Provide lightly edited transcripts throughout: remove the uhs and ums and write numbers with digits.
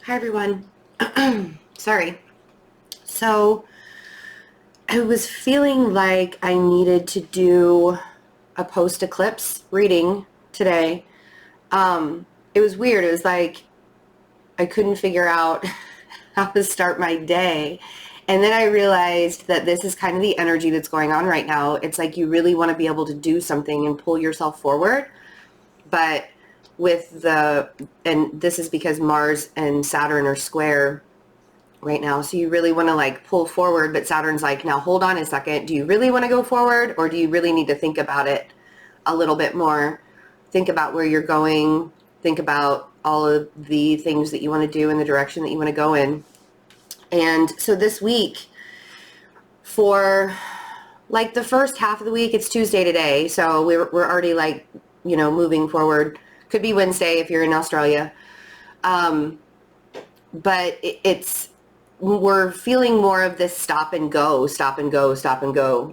Hi everyone. Sorry. So I was feeling like I needed to do a post-eclipse reading today. It was weird. It was like I couldn't figure out how to start my day. And then I realized that this is kind of the energy that's going on right now. It's like you really want to be able to do something and pull yourself forward. But and this is because Mars and Saturn are square right now. So you really want to like pull forward, but Saturn's like, now hold on a second. Do you really want to go forward, or do you really need to think about it a little bit more? Think about where you're going. Think about all of the things that you want to do in the direction that you want to go in. And so this week, for like the first half of the week, it's Tuesday today. So we're already like, moving forward. Could be Wednesday if you're in Australia. But we're feeling more of this stop and go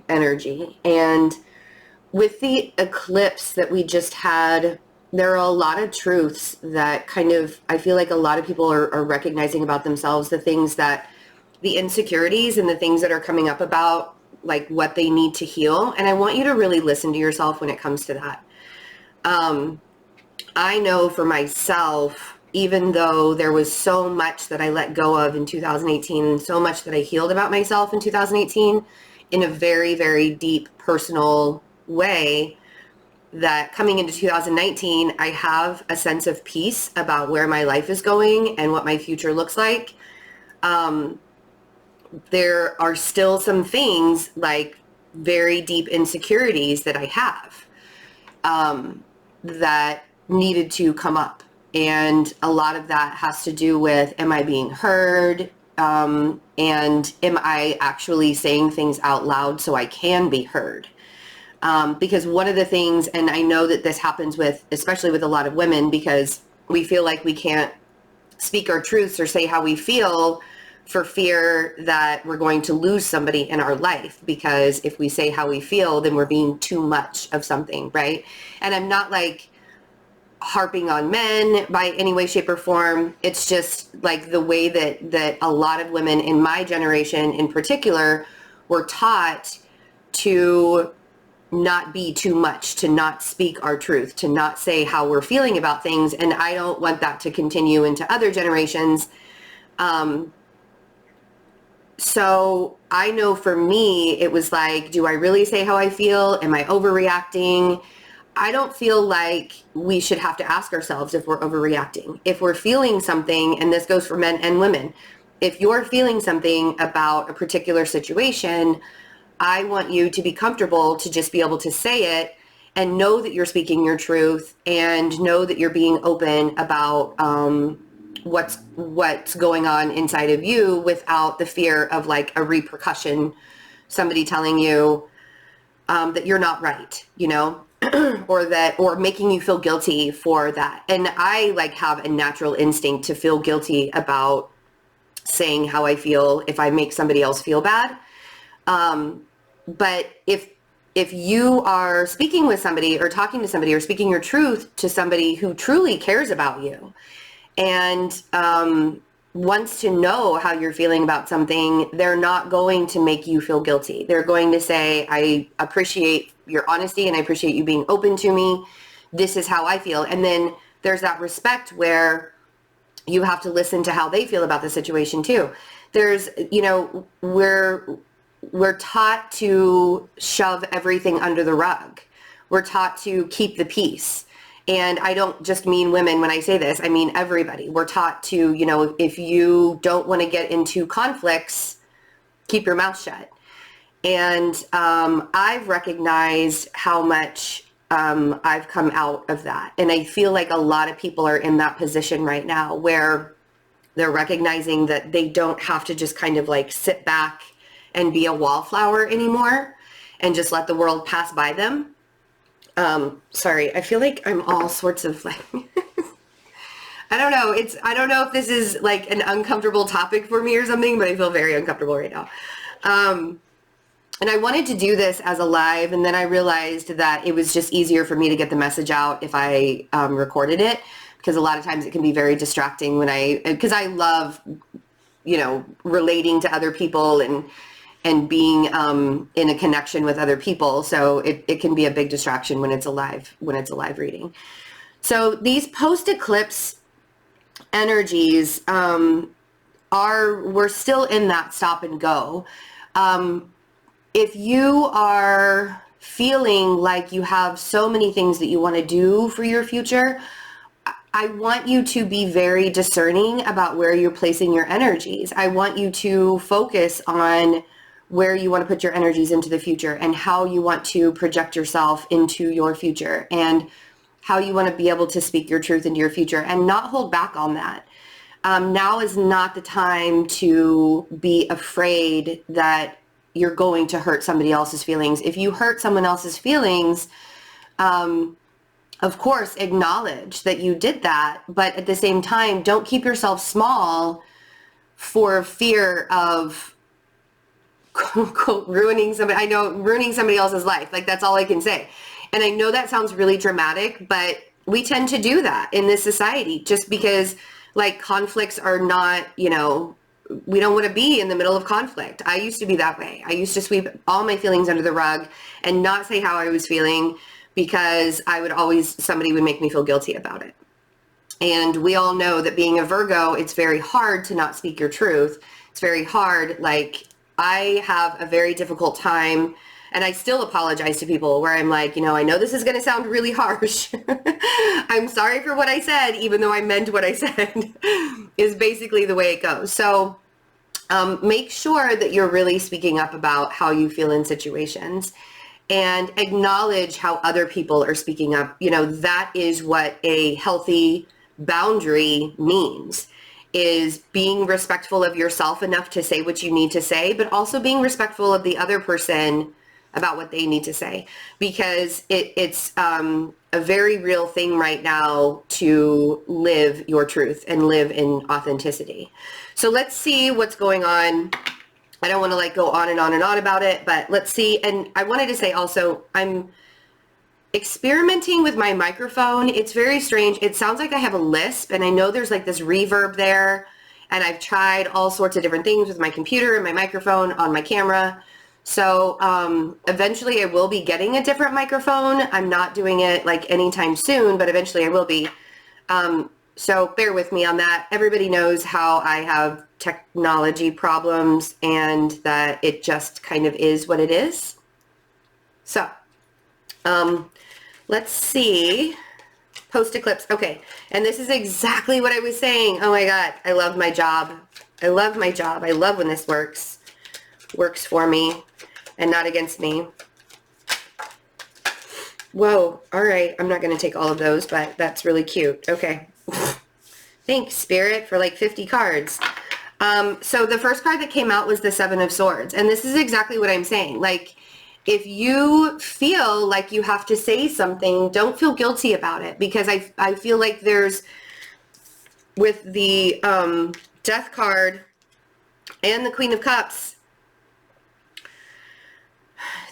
energy. And with the eclipse that we just had, there are a lot of truths that I feel like a lot of people are recognizing about themselves, the insecurities and the things that are coming up about like what they need to heal. And I want you to really listen to yourself when it comes to that. I know for myself, even though there was so much that I let go of in 2018 and so much that I healed about myself in 2018 in a very, very deep personal way, that coming into 2019, I have a sense of peace about where my life is going and what my future looks like. There are still some things like very deep insecurities that I have that needed to come up. And a lot of that has to do with, am I being heard? And am I actually saying things out loud so I can be heard? Because one of the things, and I know that this happens especially with a lot of women, because we feel like we can't speak our truths or say how we feel for fear that we're going to lose somebody in our life. Because if we say how we feel, then we're being too much of something, right? And I'm not like harping on men by any way, shape, or form. It's just like the way that a lot of women in my generation in particular were taught to not be too much, to not speak our truth, to not say how we're feeling about things. And I don't want that to continue into other generations. So I know for me, it was like, do I really say how I feel? Am I overreacting? I don't feel like we should have to ask ourselves if we're overreacting. If we're feeling something, and this goes for men and women, if you're feeling something about a particular situation, I want you to be comfortable to just be able to say it and know that you're speaking your truth and know that you're being open about what's going on inside of you without the fear of like a repercussion, somebody telling you that you're not right, or making you feel guilty for that. And I like have a natural instinct to feel guilty about saying how I feel if I make somebody else feel bad. But if you are speaking with somebody or talking to somebody or speaking your truth to somebody who truly cares about you and wants to know how you're feeling about something, they're not going to make you feel guilty. They're going to say, I appreciate your honesty and I appreciate you being open to me. This is how I feel. And then there's that respect where you have to listen to how they feel about the situation too. There's, we're taught to shove everything under the rug. We're taught to keep the peace. And I don't just mean women when I say this, I mean everybody. We're taught to, if you don't want to get into conflicts, keep your mouth shut. And I've recognized how much I've come out of that. And I feel like a lot of people are in that position right now where they're recognizing that they don't have to just kind of like sit back and be a wallflower anymore and just let the world pass by them. Sorry, I feel like I'm all sorts of like, I don't know. I don't know if this is like an uncomfortable topic for me or something, but I feel very uncomfortable right now. And I wanted to do this as a live, and then I realized that it was just easier for me to get the message out if I recorded it. because a lot of times it can be very distracting because I love, relating to other people and being in a connection with other people. So it can be a big distraction when it's a live reading. So these post-eclipse energies we're still in that stop and go. If you are feeling like you have so many things that you want to do for your future, I want you to be very discerning about where you're placing your energies. I want you to focus on where you want to put your energies into the future and how you want to project yourself into your future and how you want to be able to speak your truth into your future and not hold back on that. Now is not the time to be afraid that you're going to hurt somebody else's feelings. If you hurt someone else's feelings, of course, acknowledge that you did that, but at the same time, don't keep yourself small for fear of quote unquote ruining somebody else's life. Like, that's all I can say. And I know that sounds really dramatic, but we tend to do that in this society just because like conflicts are not, we don't want to be in the middle of conflict. I used to be that way. I used to sweep all my feelings under the rug and not say how I was feeling because somebody would make me feel guilty about it. And we all know that being a Virgo, it's very hard to not speak your truth. It's very hard. Like, I have a very difficult time, and I still apologize to people where I'm like, I know this is going to sound really harsh. I'm sorry for what I said, even though I meant what I said, is basically the way it goes. So make sure that you're really speaking up about how you feel in situations and acknowledge how other people are speaking up. That is what a healthy boundary means, is being respectful of yourself enough to say what you need to say, but also being respectful of the other person about what they need to say, because it's a very real thing right now to live your truth and live in authenticity. So let's see what's going on. I don't want to go on and on and on about it, but let's see. And I wanted to say also, I'm experimenting with my microphone. It's very strange. It sounds like I have a lisp, and I know there's this reverb there, and I've tried all sorts of different things with my computer and my microphone on my camera. So eventually I will be getting a different microphone. I'm not doing it anytime soon, but eventually I will be. So bear with me on that. Everybody knows how I have technology problems and that it just kind of is what it is. So let's see. Post-eclipse. Okay. And this is exactly what I was saying. Oh my God. I love my job. I love my job. I love when this works for me and not against me. Whoa. All right. I'm not going to take all of those, but that's really cute. Okay. Thanks, Spirit, for 50 cards. So the first card that came out was the Seven of Swords. And this is exactly what I'm saying. If you feel like you have to say something, don't feel guilty about it, because I feel like there's, with the Death card and the Queen of Cups,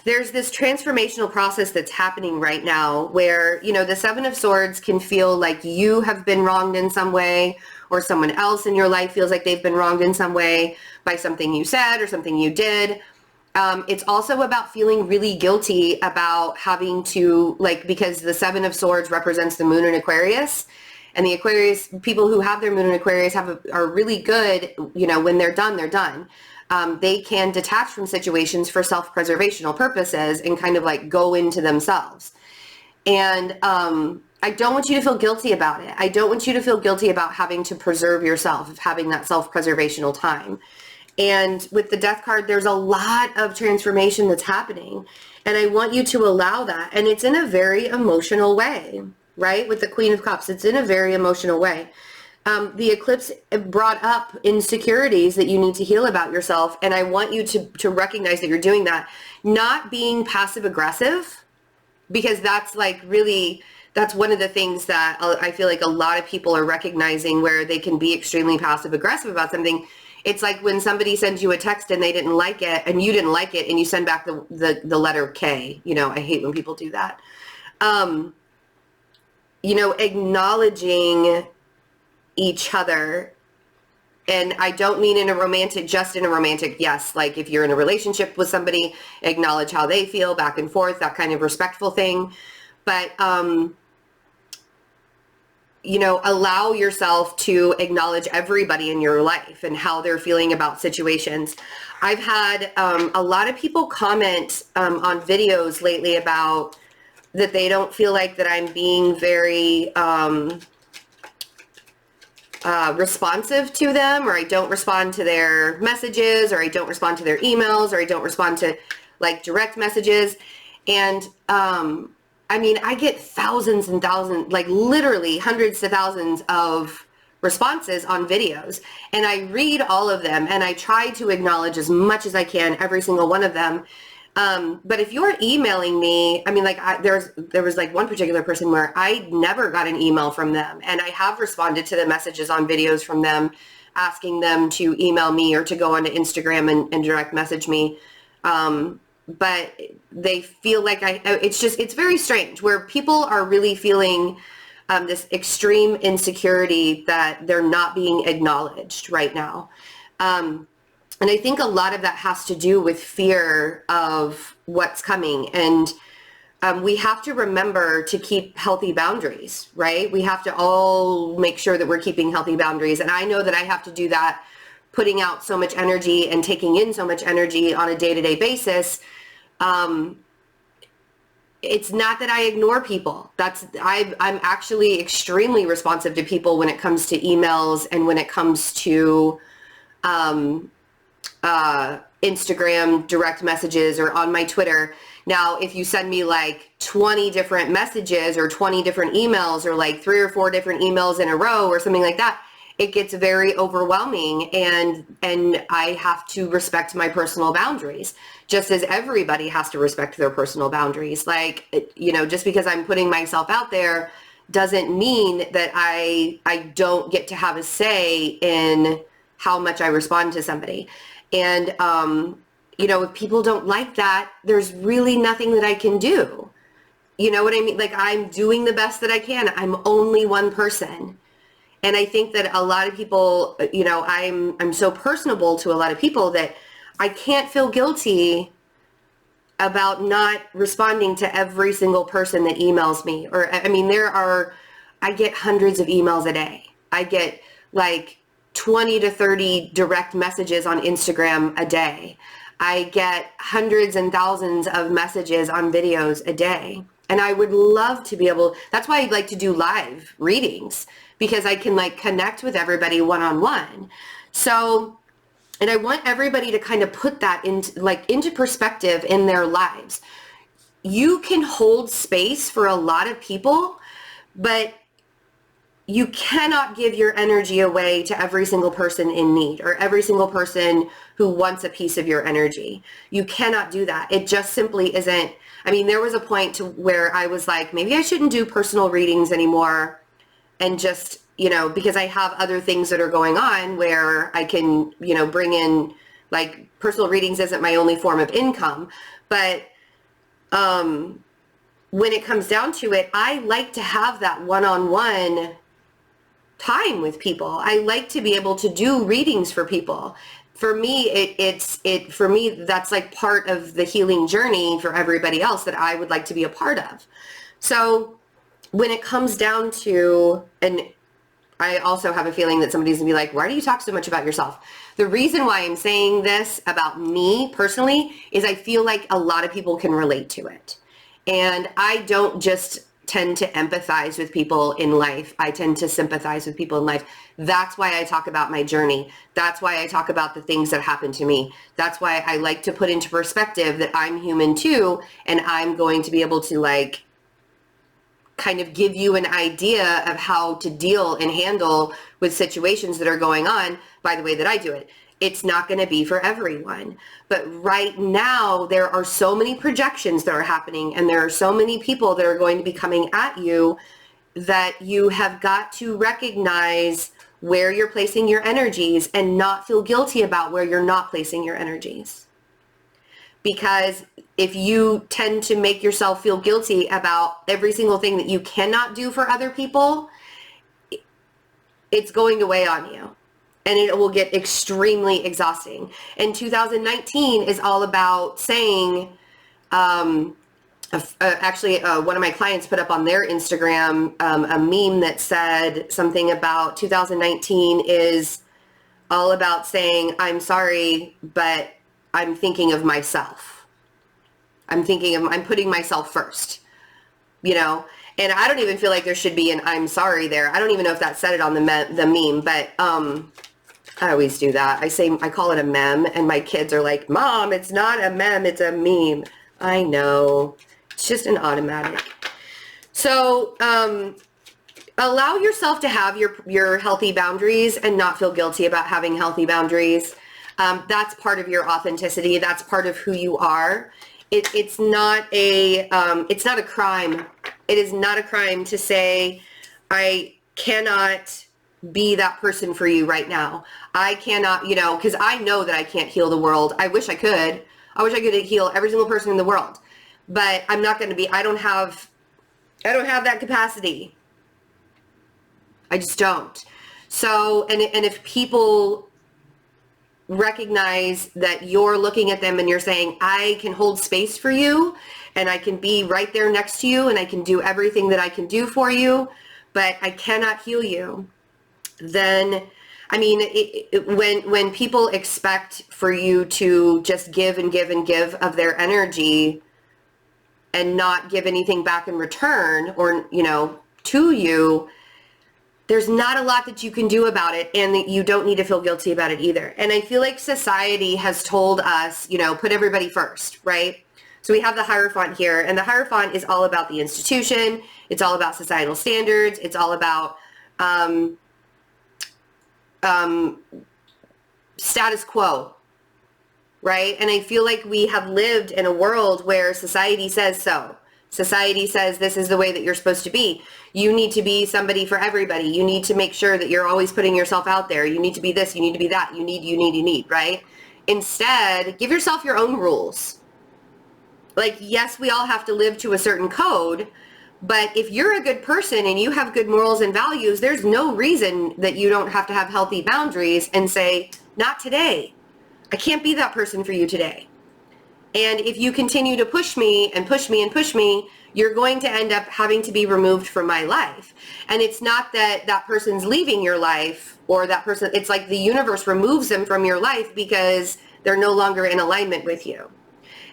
there's this transformational process that's happening right now where, the Seven of Swords can feel like you have been wronged in some way, or someone else in your life feels like they've been wronged in some way by something you said or something you did. It's also about feeling really guilty about having to, because the Seven of Swords represents the Moon in Aquarius, and the Aquarius, people who have their Moon in Aquarius are really good, when they're done, they're done. They can detach from situations for self-preservational purposes and kind of go into themselves. And I don't want you to feel guilty about it. I don't want you to feel guilty about having to preserve yourself, of having that self-preservational time. And with the Death card, there's a lot of transformation that's happening. And I want you to allow that. And it's in a very emotional way, right? With the Queen of Cups, it's in a very emotional way. The eclipse brought up insecurities that you need to heal about yourself. And I want you to recognize that you're doing that. Not being passive aggressive, because that's that's one of the things that I feel like a lot of people are recognizing, where they can be extremely passive aggressive about something. It's like when somebody sends you a text and they didn't like it and you didn't like it, and you send back the letter K. I hate when people do that. acknowledging each other. And I don't mean just in a romantic, yes, like if you're in a relationship with somebody, acknowledge how they feel back and forth, that kind of respectful thing. But, allow yourself to acknowledge everybody in your life and how they're feeling about situations. I've had a lot of people comment on videos lately about that they don't feel like that I'm being very responsive to them, or I don't respond to their messages, or I don't respond to their emails, or I don't respond to like direct messages. And I get thousands and thousands, like literally hundreds to thousands of responses on videos, and I read all of them and I try to acknowledge as much as I can every single one of them. But if you're emailing me, there was like one particular person where I never got an email from them, and I have responded to the messages on videos from them, asking them to email me or to go onto Instagram and direct message me. But they feel like it's very strange where people are really feeling this extreme insecurity that they're not being acknowledged right now. And I think a lot of that has to do with fear of what's coming. And we have to remember to keep healthy boundaries, right? We have to all make sure that we're keeping healthy boundaries. And I know that I have to do that, putting out so much energy and taking in so much energy on a day-to-day basis. It's not that I ignore people. I'm actually extremely responsive to people when it comes to emails and when it comes to Instagram direct messages or on my Twitter. Now, if you send me like 20 different messages or 20 different emails or like 3 or 4 different emails in a row or something like that, it gets very overwhelming, and I have to respect my personal boundaries, just as everybody has to respect their personal boundaries. Like, just because I'm putting myself out there doesn't mean that I don't get to have a say in how much I respond to somebody. And, if people don't like that, there's really nothing that I can do. You know what I mean? Like, I'm doing the best that I can. I'm only one person. And I think that a lot of people, I'm so personable to a lot of people that I can't feel guilty about not responding to every single person that emails me. Or, I get hundreds of emails a day. I get like 20 to 30 direct messages on Instagram a day. I get hundreds and thousands of messages on videos a day. And I would love to be able, that's why I'd like to do live readings, because I can like connect with everybody one-on-one. So, and I want everybody to kind of put that into perspective in their lives. You can hold space for a lot of people, but you cannot give your energy away to every single person in need or every single person who wants a piece of your energy. You cannot do that. It just simply isn't. There was a point to where I was like, maybe I shouldn't do personal readings anymore, and just, because I have other things that are going on where I can, bring in, like, personal readings isn't my only form of income. But when it comes down to it, I like to have that one-on-one time with people. I like to be able to do readings for people. For me, for me, that's like part of the healing journey for everybody else that I would like to be a part of. So when it comes down to, and I also have a feeling that somebody's gonna be like, why do you talk so much about yourself? The reason why I'm saying this about me personally is I feel like a lot of people can relate to it. And I don't just tend to empathize with people in life. I tend to sympathize with people in life. That's why I talk about my journey. That's why I talk about the things that happened to me. That's why I like to put into perspective that I'm human too, and I'm going to be able to like kind of give you an idea of how to deal and handle with situations that are going on by the way that I do it. It's not going to be for everyone. But right now, there are so many projections that are happening, and there are so many people that are going to be coming at you that you have got to recognize where you're placing your energies and not feel guilty about where you're not placing your energies. because if you tend to make yourself feel guilty about every single thing that you cannot do for other people, it's going to weigh on you and it will get extremely exhausting. And 2019 is all about saying, actually, one of my clients put up on their Instagram a meme that said something about 2019 is all about saying, I'm sorry, but I'm thinking of myself. I'm putting myself first, you know? And I don't even feel like there should be an I'm sorry there. I don't even know if that said it on the meme, but I always do that. I call it a meme, and my kids are like, Mom, it's not a meme, it's a meme. I know. It's just an automatic. So allow yourself to have your healthy boundaries and not feel guilty about having healthy boundaries. That's part of your authenticity. That's part of who you are. It's not a crime. It is not a crime to say, I cannot be that person for you right now. I cannot, you know, because I know that I can't heal the world. I wish I could. I wish I could heal every single person in the world, but I'm not going to be, I don't have that capacity. I just don't. So, and if people recognize that you're looking at them and you're saying, I can hold space for you and I can be right there next to you and I can do everything that I can do for you, but I cannot heal you, then, I mean, when people expect for you to just give and give and give of their energy and not give anything back in return or, you know, to you, there's not a lot that you can do about it, and you don't need to feel guilty about it either. And I feel like society has told us, you know, put everybody first, right? So we have the Hierophant here, and the Hierophant is all about the institution. It's all about societal standards. It's all about status quo, right? And I feel like we have lived in a world where society says so. Society says this is the way that you're supposed to be. You need to be somebody for everybody. You need to make sure that you're always putting yourself out there. You need to be this, you need to be that, you need, right? Instead, give yourself your own rules. Like, yes, we all have to live to a certain code, but if you're a good person and you have good morals and values, there's no reason that you don't have to have healthy boundaries and say, not today. I can't be that person for you today. And if you continue to push me and push me and push me, you're going to end up having to be removed from my life. And it's not that that person's leaving your life or that person, it's like the universe removes them from your life because they're no longer in alignment with you.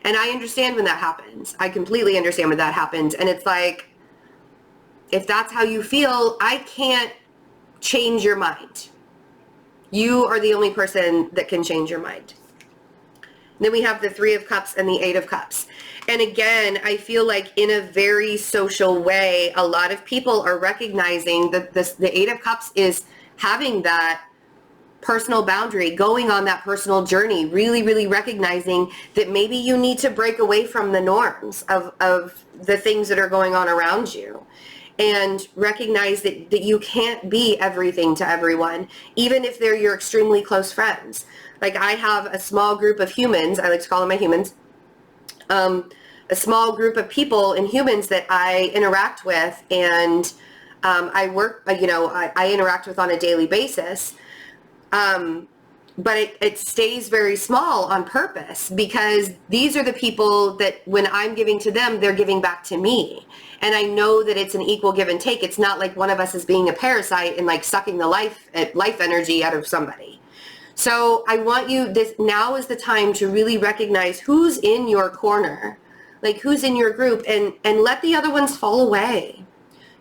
And I understand when that happens. I completely understand when that happens. And it's like, if that's how you feel, I can't change your mind. You are the only person that can change your mind. Then we have the Three of Cups and the Eight of Cups. And again, I feel like in a very social way, a lot of people are recognizing that the Eight of Cups is having that personal boundary, going on that personal journey, really, really recognizing that maybe you need to break away from the norms of the things that are going on around you. And recognize that you can't be everything to everyone, even if they're your extremely close friends. Like, I have a small group of humans, I like to call them my humans, a small group of people and humans that I interact with, and I work, you know, I interact with on a daily basis. But it stays very small on purpose, because these are the people that when I'm giving to them, they're giving back to me. And I know that it's an equal give and take. It's not like one of us is being a parasite and like sucking the life energy out of somebody. So I want you, now is the time to really recognize who's in your corner, like who's in your group, and let the other ones fall away.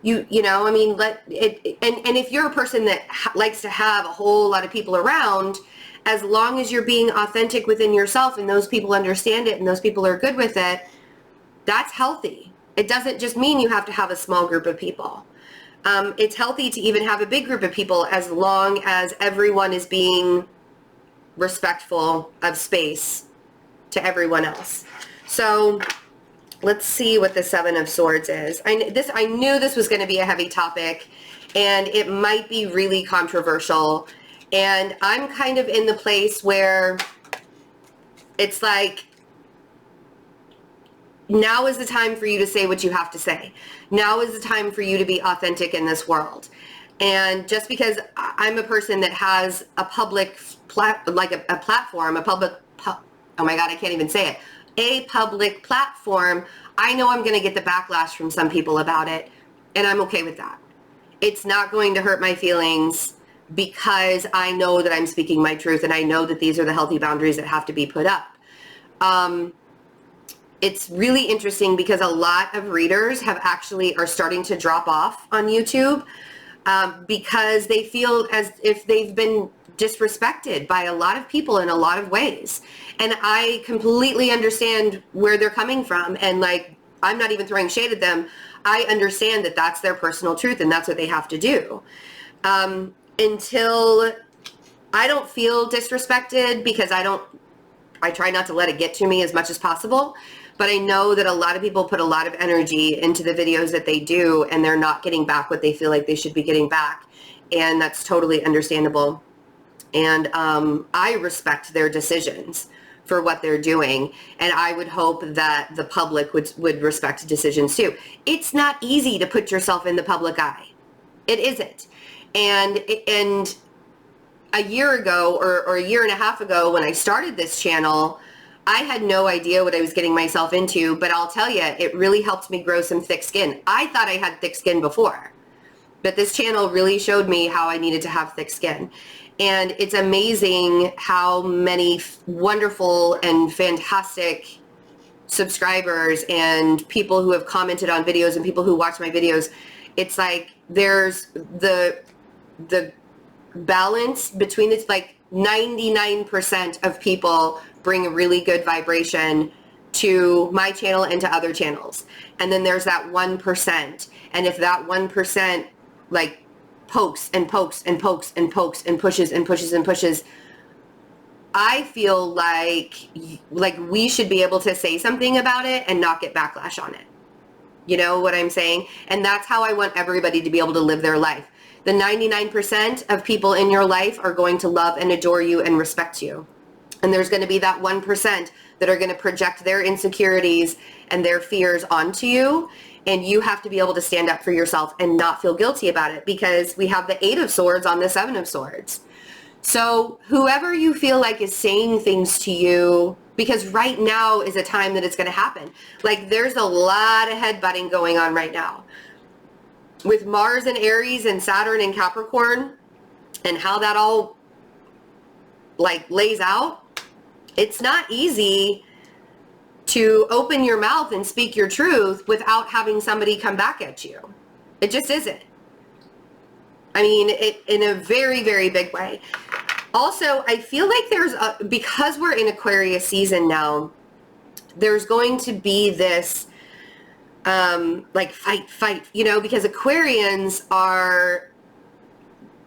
You know, I mean, let it, and if you're a person that likes to have a whole lot of people around, as long as you're being authentic within yourself and those people understand it and those people are good with it, that's healthy. It doesn't just mean you have to have a small group of people. It's healthy to even have a big group of people as long as everyone is being respectful of space to everyone else. So let's see what the Seven of Swords is. I knew this was going to be a heavy topic, and it might be really controversial. And I'm kind of in the place where it's like, now is the time for you to say what you have to say. Now is the time for you to be authentic in this world. And just because I'm a person that has a public platform, oh my God, I can't even say it, a public platform, I know I'm going to get the backlash from some people about it, and I'm okay with that. It's not going to hurt my feelings because I know that I'm speaking my truth, and I know that these are the healthy boundaries that have to be put up. It's really interesting because a lot of readers are starting to drop off on YouTube because they feel as if they've been disrespected by a lot of people in a lot of ways. And I completely understand where they're coming from. And like, I'm not even throwing shade at them. I understand that that's their personal truth and that's what they have to do. Until I don't feel disrespected, because I try not to let it get to me as much as possible. But I know that a lot of people put a lot of energy into the videos that they do, and they're not getting back what they feel like they should be getting back. And that's totally understandable. And I respect their decisions for what they're doing. And I would hope that the public would respect decisions too. It's not easy to put yourself in the public eye. It isn't. And a year ago or a year and a half ago when I started this channel, I had no idea what I was getting myself into, but I'll tell you, it really helped me grow some thick skin. I thought I had thick skin before, but this channel really showed me how I needed to have thick skin. And it's amazing how many wonderful and fantastic subscribers and people who have commented on videos and people who watch my videos. It's like there's the balance between, it's like 99% of people bring a really good vibration to my channel and to other channels. And then there's that 1%. And if that 1% like pokes and pokes and pokes and pokes and pushes and pushes and pushes, I feel like we should be able to say something about it and not get backlash on it. You know what I'm saying? And that's how I want everybody to be able to live their life. The 99% of people in your life are going to love and adore you and respect you. And there's going to be that 1% that are going to project their insecurities and their fears onto you. And you have to be able to stand up for yourself and not feel guilty about it, because we have the 8 of Swords on the 7 of Swords. So whoever you feel like is saying things to you, because right now is a time that it's going to happen. Like, there's a lot of headbutting going on right now with Mars and Aries and Saturn and Capricorn, and how that all like lays out. It's not easy to open your mouth and speak your truth without having somebody come back at you. It just isn't. I mean, in a very, very big way. Also, I feel like because we're in Aquarius season now, there's going to be this like fight, you know, because Aquarians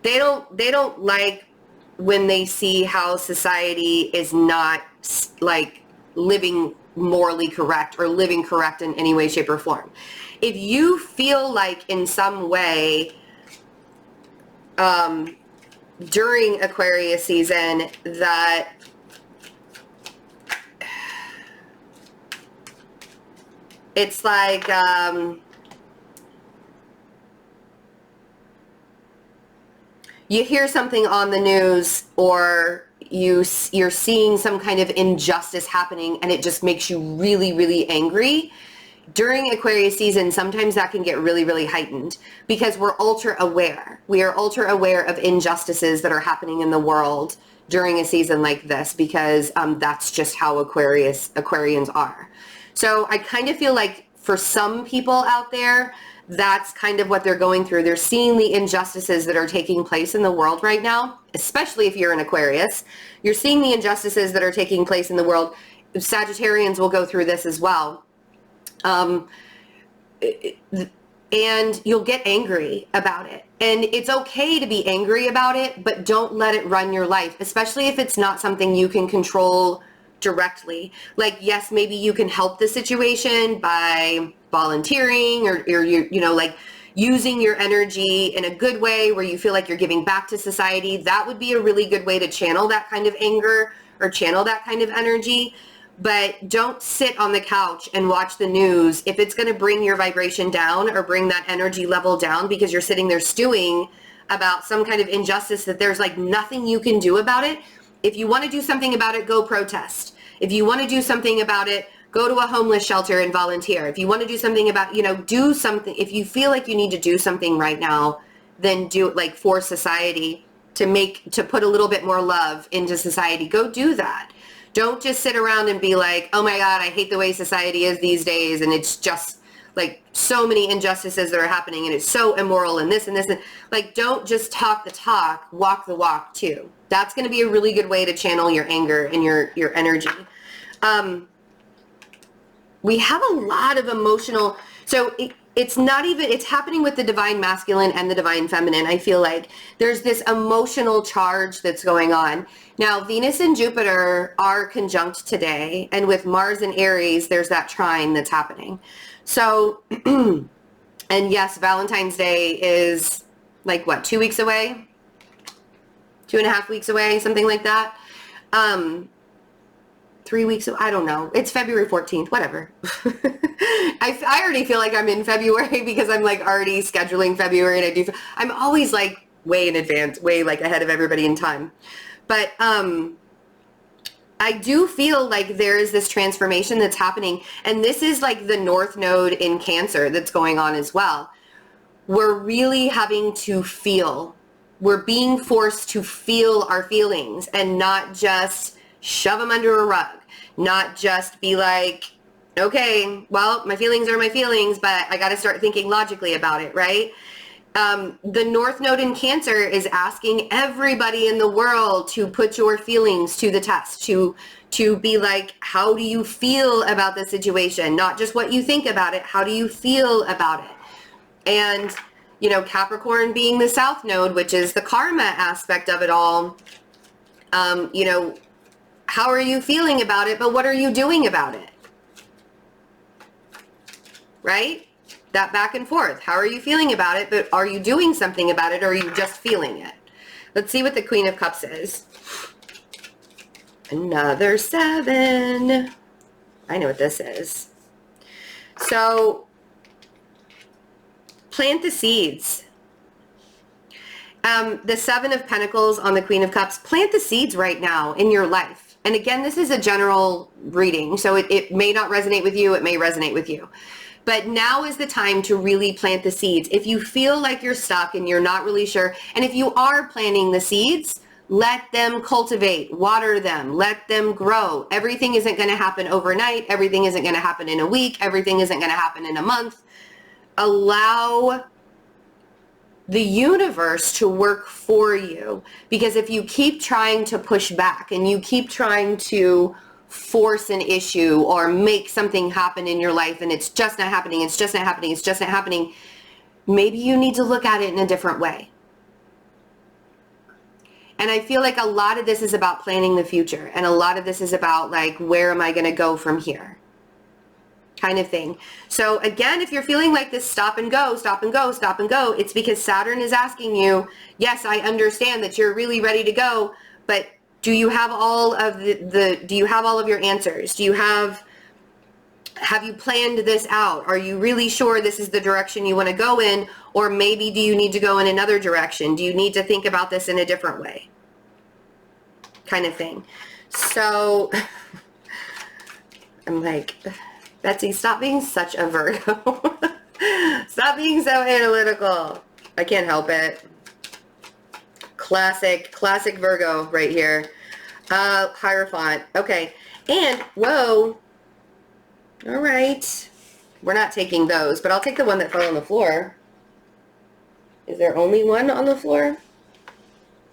they don't like when they see how society is not like living morally correct or living correct in any way, shape, or form. If you feel like in some way during Aquarius season that it's like you hear something on the news, or you're seeing some kind of injustice happening, and it just makes you really, really angry. During Aquarius season, sometimes that can get really, really heightened, because we're ultra aware. We are ultra aware of injustices that are happening in the world during a season like this, because that's just how Aquarians are. So I kind of feel like for some people out there, that's kind of what they're going through. They're seeing the injustices that are taking place in the world right now, especially if you're an Aquarius. You're seeing the injustices that are taking place in the world. Sagittarians will go through this as well. And you'll get angry about it. And it's okay to be angry about it, but don't let it run your life, especially if it's not something you can control directly. Like, yes, maybe you can help the situation by volunteering or you know, like using your energy in a good way where you feel like you're giving back to society. That would be a really good way to channel that kind of anger or channel that kind of energy. but don't sit on the couch and watch the news if it's going to bring your vibration down or bring that energy level down because you're sitting there stewing about some kind of injustice that there's like nothing you can do about it. If you want to do something about it, go protest. If you want to do something about it, go to a homeless shelter and volunteer. If you want to do something about, do something. If you feel like you need to do something right now, then do it, like, for society, to put a little bit more love into society. Go do that. Don't just sit around and be like, oh my God, I hate the way society is these days. And it's just like so many injustices that are happening and it's so immoral and this and this. And like, don't just talk the talk, walk the walk too. That's going to be a really good way to channel your anger and your energy. We have a lot of emotional, so it's not even, it's happening with the divine masculine and the divine feminine. I feel like there's this emotional charge that's going on. Now, Venus and Jupiter are conjunct today, and with Mars and Aries, there's that trine that's happening. So, and yes, Valentine's Day is like, what, 2 weeks away? 2.5 weeks away, something like that. 3 weeks, I don't know. It's February 14th, whatever. I already feel like I'm in February because I'm like already scheduling February, and I'm always like way in advance, way like ahead of everybody in time. But I do feel like there is this transformation that's happening, and this is like the North Node in Cancer that's going on as well. We're really having to feel. We're being forced to feel our feelings and not just shove them under a rug, not just be like, okay, well, my feelings are my feelings, but I got to start thinking logically about it, right? The North Node in Cancer is asking everybody in the world to put your feelings to the test, to be like, how do you feel about the situation? Not just what you think about it, how do you feel about it? And, Capricorn being the South Node, which is the karma aspect of it all, how are you feeling about it, but what are you doing about it? Right? That back and forth. How are you feeling about it, but are you doing something about it, or are you just feeling it? Let's see what the Queen of Cups is. Another 7. I know what this is. So, plant the seeds. The 7 of Pentacles on the Queen of Cups. Plant the seeds right now in your life. And again, this is a general reading, so it may not resonate with you. It may resonate with you. But now is the time to really plant the seeds. If you feel like you're stuck and you're not really sure, and if you are planting the seeds, let them cultivate, water them, let them grow. Everything isn't going to happen overnight. Everything isn't going to happen in a week. Everything isn't going to happen in a month. Allow the universe to work for you, because if you keep trying to push back and you keep trying to force an issue or make something happen in your life and it's just not happening, it's just not happening, it's just not happening, maybe you need to look at it in a different way. And I feel like a lot of this is about planning the future, and a lot of this is about like, where am I going to go from here? Kind of thing. So again, if you're feeling like this stop and go, stop and go, stop and go, it's because Saturn is asking you, yes, I understand that you're really ready to go, but do you have all of do you have all of your answers? Have you planned this out? Are you really sure this is the direction you want to go in? Or maybe do you need to go in another direction? Do you need to think about this in a different way? Kind of thing. So I'm like, Betsy, stop being such a Virgo. Stop being so analytical. I can't help it. Classic Virgo right here. Hierophant. Okay. And, whoa. All right. We're not taking those, but I'll take the one that fell on the floor. Is there only one on the floor?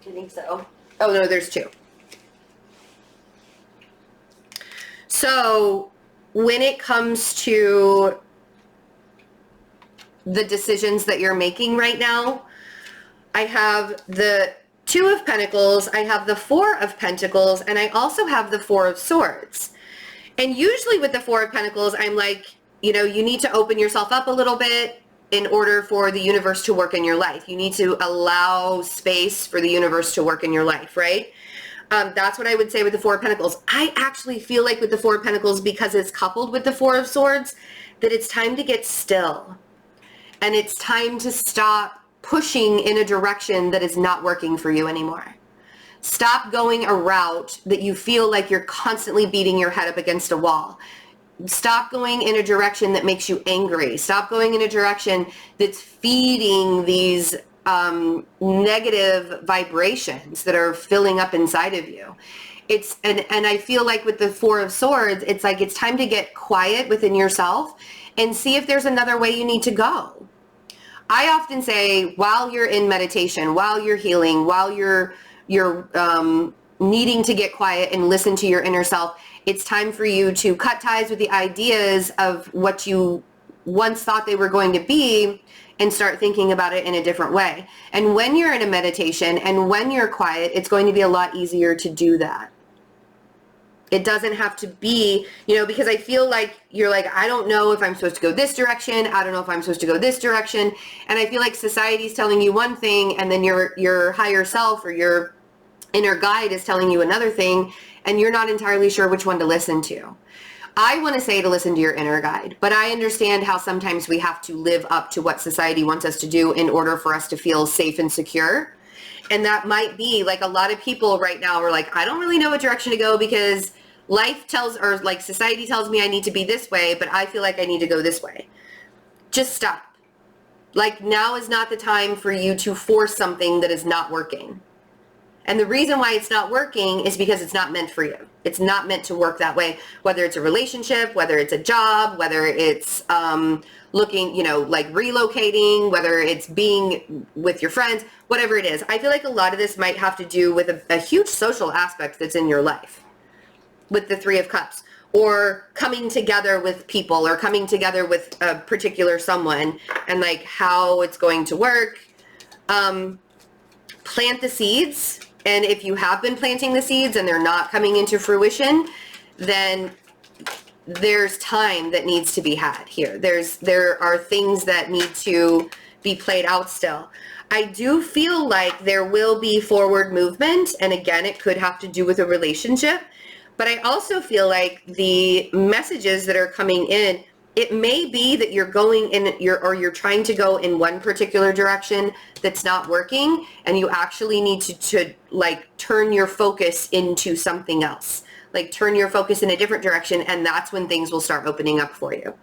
I think so. Oh, no, there's 2. So, when it comes to the decisions that you're making right now, I have the 2 of Pentacles, I have the 4 of Pentacles, and I also have the 4 of Swords. And usually with the 4 of Pentacles, I'm like, you need to open yourself up a little bit in order for the universe to work in your life. You need to allow space for the universe to work in your life, right? That's what I would say with the Four of Pentacles. I actually feel like with the Four of Pentacles, because it's coupled with the Four of Swords, that it's time to get still. And it's time to stop pushing in a direction that is not working for you anymore. Stop going a route that you feel like you're constantly beating your head up against a wall. Stop going in a direction that makes you angry. Stop going in a direction that's feeding these negative vibrations that are filling up inside of you. And I feel like with the Four of Swords, it's like it's time to get quiet within yourself and see if there's another way you need to go. I often say, while you're in meditation, while you're healing, while you're needing to get quiet and listen to your inner self, it's time for you to cut ties with the ideas of what you once thought they were going to be and start thinking about it in a different way. And when you're in a meditation and when you're quiet, it's going to be a lot easier to do that. It doesn't have to be, because I feel like you're like, I don't know if I'm supposed to go this direction. I don't know if I'm supposed to go this direction. And I feel like society's telling you one thing, and then your higher self or your inner guide is telling you another thing, and you're not entirely sure which one to listen to. I want to say to listen to your inner guide, but I understand how sometimes we have to live up to what society wants us to do in order for us to feel safe and secure. And that might be like a lot of people right now are like, I don't really know what direction to go because life tells, or like society tells me I need to be this way, but I feel like I need to go this way. Just stop. Like, now is not the time for you to force something that is not working. And the reason why it's not working is because it's not meant for you. It's not meant to work that way, whether it's a relationship, whether it's a job, whether it's looking, like relocating, whether it's being with your friends, whatever it is. I feel like a lot of this might have to do with a huge social aspect that's in your life with the Three of Cups, or coming together with people, or coming together with a particular someone, and like how it's going to work. Plant the seeds. And if you have been planting the seeds and they're not coming into fruition, then there's time that needs to be had here. There are things that need to be played out still. I do feel like there will be forward movement. And again, it could have to do with a relationship. But I also feel like the messages that are coming in, it may be that you're going in you're trying to go in one particular direction that's not working, and you actually need to like turn your focus into something else. Like turn your focus in a different direction, and that's when things will start opening up for you.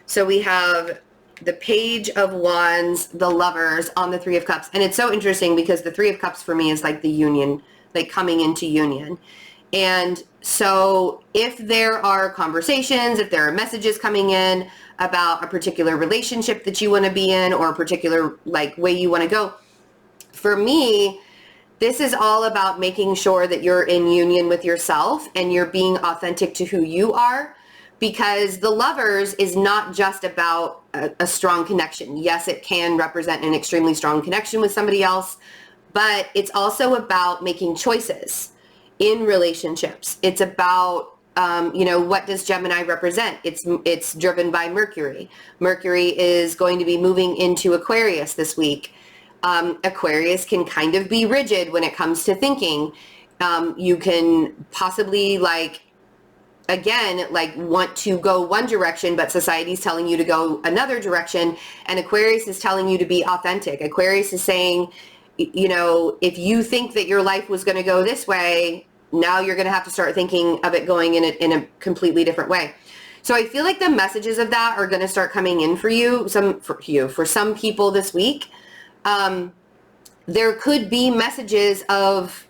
So we have the Page of Wands, the Lovers on the Three of Cups. And it's so interesting because the Three of Cups for me is like the union, like coming into union. And so if there are conversations, if there are messages coming in about a particular relationship that you want to be in, or a particular like way you want to go, for me, this is all about making sure that you're in union with yourself and you're being authentic to who you are, because the Lovers is not just about a strong connection. Yes, it can represent an extremely strong connection with somebody else, but it's also about making choices in relationships. It's about, what does Gemini represent? It's driven by Mercury. Mercury is going to be moving into Aquarius this week. Aquarius can kind of be rigid when it comes to thinking. You can possibly want to go one direction, but society's telling you to go another direction. And Aquarius is telling you to be authentic. Aquarius is saying, if you think that your life was going to go this way, now you're going to have to start thinking of it going in a completely different way. So I feel like the messages of that are going to start coming in for some people this week. There could be messages of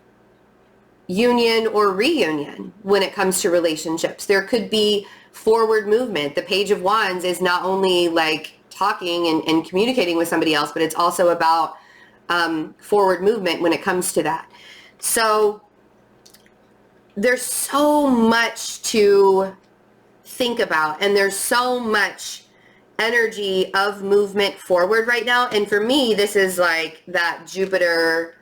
union or reunion when it comes to relationships. There could be forward movement. The Page of Wands is not only like talking and communicating with somebody else, but it's also about forward movement when it comes to that. So there's so much to think about, and there's so much energy of movement forward right now. And for me, this is like that Jupiter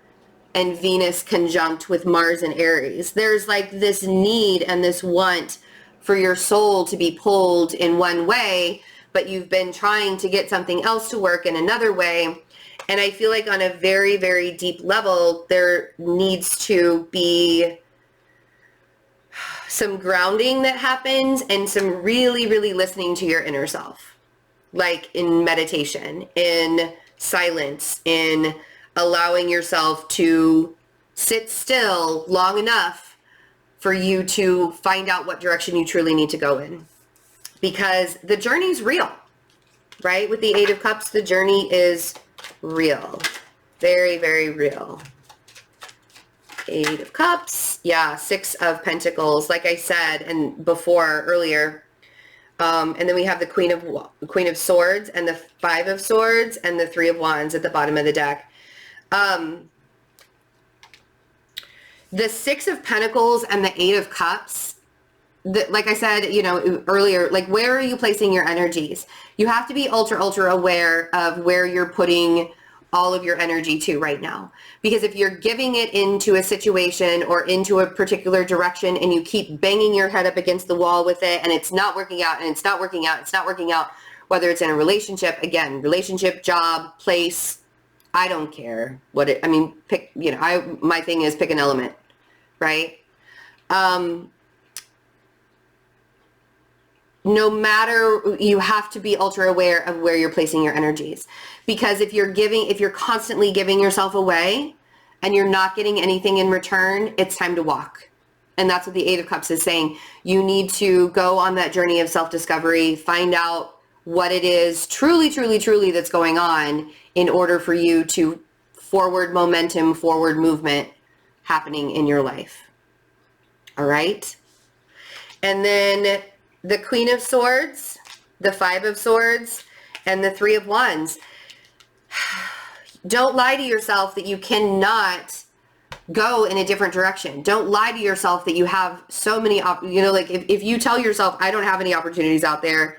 and Venus conjunct with Mars and Aries. There's like this need and this want for your soul to be pulled in one way, but you've been trying to get something else to work in another way. And I feel like on a very, very deep level, there needs to be some grounding that happens and some really, really listening to your inner self, like in meditation, in silence, in allowing yourself to sit still long enough for you to find out what direction you truly need to go in. Because the journey's real, right? With the Eight of Cups, the journey is real. Very, very real. Eight of Cups. Yeah, Six of Pentacles, like I said and before earlier. And then we have the Queen of Swords and the Five of Swords and the Three of Wands at the bottom of the deck. The Six of Pentacles and the Eight of Cups, like I said, you know, earlier, like where are you placing your energies? You have to be ultra, ultra aware of where you're putting all of your energy to right now. Because if you're giving it into a situation or into a particular direction and you keep banging your head up against the wall with it and it's not working out and it's not working out, it's not working out, whether it's in a relationship, again, relationship, job, place, I don't care what it, I mean, pick, you know, my thing is pick an element, right? No matter, you have to be ultra aware of where you're placing your energies. Because if you're constantly giving yourself away and you're not getting anything in return, it's time to walk. And that's what the Eight of Cups is saying. You need to go on that journey of self-discovery, find out what it is truly, truly, truly that's going on in order for you to forward momentum, forward movement happening in your life. All right? And then the Queen of Swords, the Five of Swords, and the Three of Wands. Don't lie to yourself that you cannot go in a different direction. Don't lie to yourself that you have so many, you know, like if you tell yourself, I don't have any opportunities out there,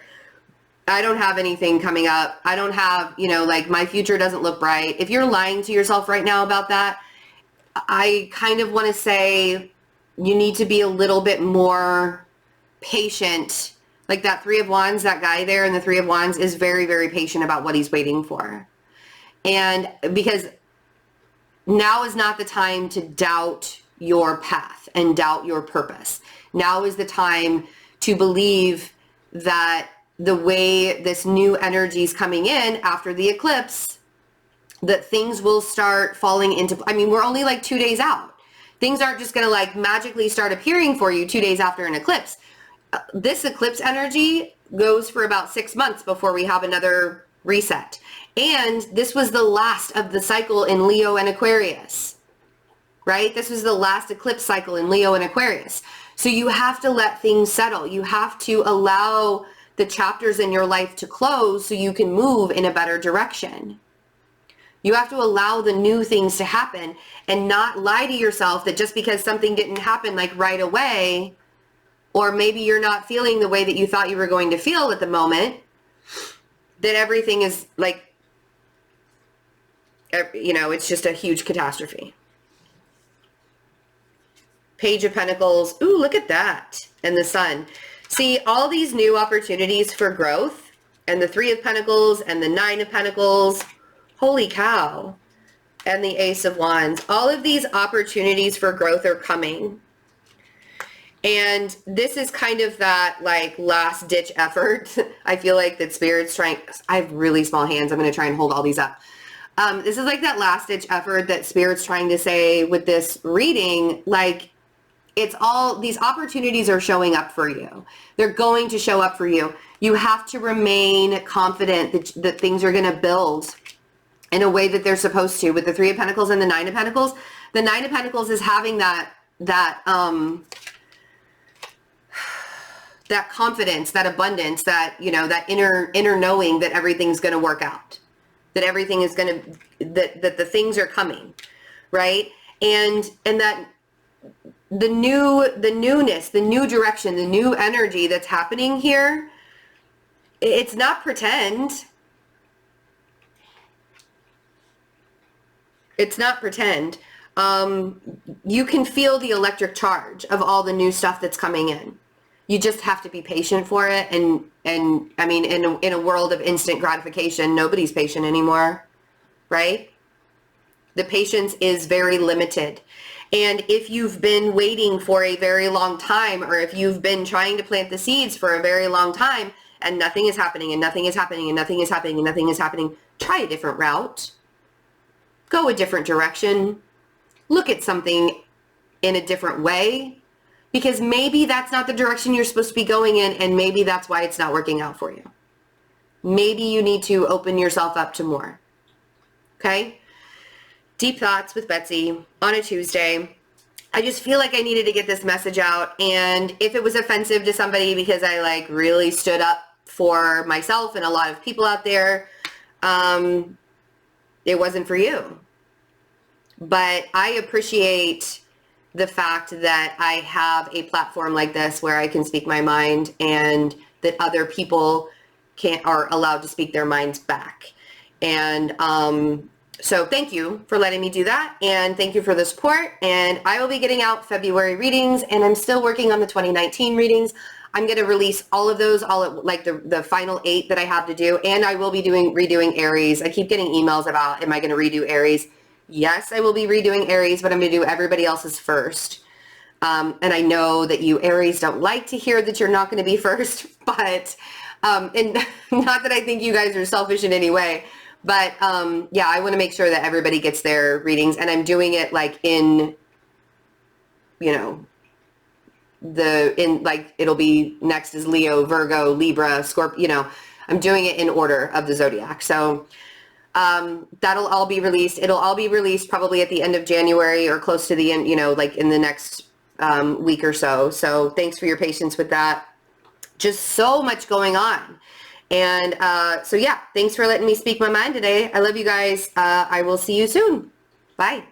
I don't have anything coming up, I don't have, you know, like my future doesn't look bright. If you're lying to yourself right now about that, I kind of want to say you need to be a little bit more patient. Like that Three of Wands, that guy there in the Three of Wands is very, very patient about what he's waiting for. And because now is not the time to doubt your path and doubt your purpose. Now is the time to believe that the way this new energy is coming in after the eclipse, that things will start falling into, I mean, we're only like 2 days out. Things aren't just going to like magically start appearing for you 2 days after an eclipse. This eclipse energy goes for about 6 months before we have another reset. And this was the last of the cycle in Leo and Aquarius, right? This was the last eclipse cycle in Leo and Aquarius. So you have to let things settle. You have to allow the chapters in your life to close so you can move in a better direction. You have to allow the new things to happen and not lie to yourself that just because something didn't happen like right away, or maybe you're not feeling the way that you thought you were going to feel at the moment, that everything is like, you know, it's just a huge catastrophe. Page of Pentacles. Ooh, look at that. And the Sun. See, all these new opportunities for growth and the Three of Pentacles and the Nine of Pentacles. Holy cow. And the Ace of Wands. All of these opportunities for growth are coming. And this is kind of that like last ditch effort. I feel like that Spirit's trying, I have really small hands. I'm going to try and hold all these up. This is like that last ditch effort that Spirit's trying to say with this reading, like it's all, these opportunities are showing up for you. They're going to show up for you. You have to remain confident that things are going to build in a way that they're supposed to. With the Three of Pentacles and the Nine of Pentacles, the Nine of Pentacles is having that confidence, that abundance, that, you know, that inner knowing that everything's going to work out, that everything is going to, that the things are coming, right? And that the newness, the new direction, the new energy that's happening here, it's not pretend. It's not pretend. You can feel the electric charge of all the new stuff that's coming in. You just have to be patient for it. And I mean, in a world of instant gratification, nobody's patient anymore, right? The patience is very limited. And if you've been waiting for a very long time, or if you've been trying to plant the seeds for a very long time and nothing is happening and nothing is happening and nothing is happening and nothing is happening, try a different route. Go a different direction. Look at something in a different way, because maybe that's not the direction you're supposed to be going in, and maybe that's why it's not working out for you. Maybe you need to open yourself up to more. Okay? Deep thoughts with Betsy on a Tuesday. I just feel like I needed to get this message out, and if it was offensive to somebody because I like really stood up for myself and a lot of people out there, it wasn't for you. But I appreciate the fact that I have a platform like this where I can speak my mind, and that other people are allowed to speak their minds back. And so thank you for letting me do that, and thank you for the support. And I will be getting out February readings, and I'm still working on the 2019 readings. I'm going to release all of those, like the final 8 that I have to do, and I will be redoing Aries. I keep getting emails about, am I going to redo Aries? Yes, I will be redoing Aries, but I'm going to do everybody else's first. And I know that you Aries don't like to hear that you're not going to be first, but, and not that I think you guys are selfish in any way, but yeah, I want to make sure that everybody gets their readings, and I'm doing it like in, you know, like it'll be next is Leo, Virgo, Libra, Scorpio, you know, I'm doing it in order of the zodiac. So that'll all be released. It'll all be released probably at the end of January or close to the end, you know, like in the next week or so. So thanks for your patience with that. Just so much going on. And so yeah, thanks for letting me speak my mind today. I love you guys. I will see you soon. Bye.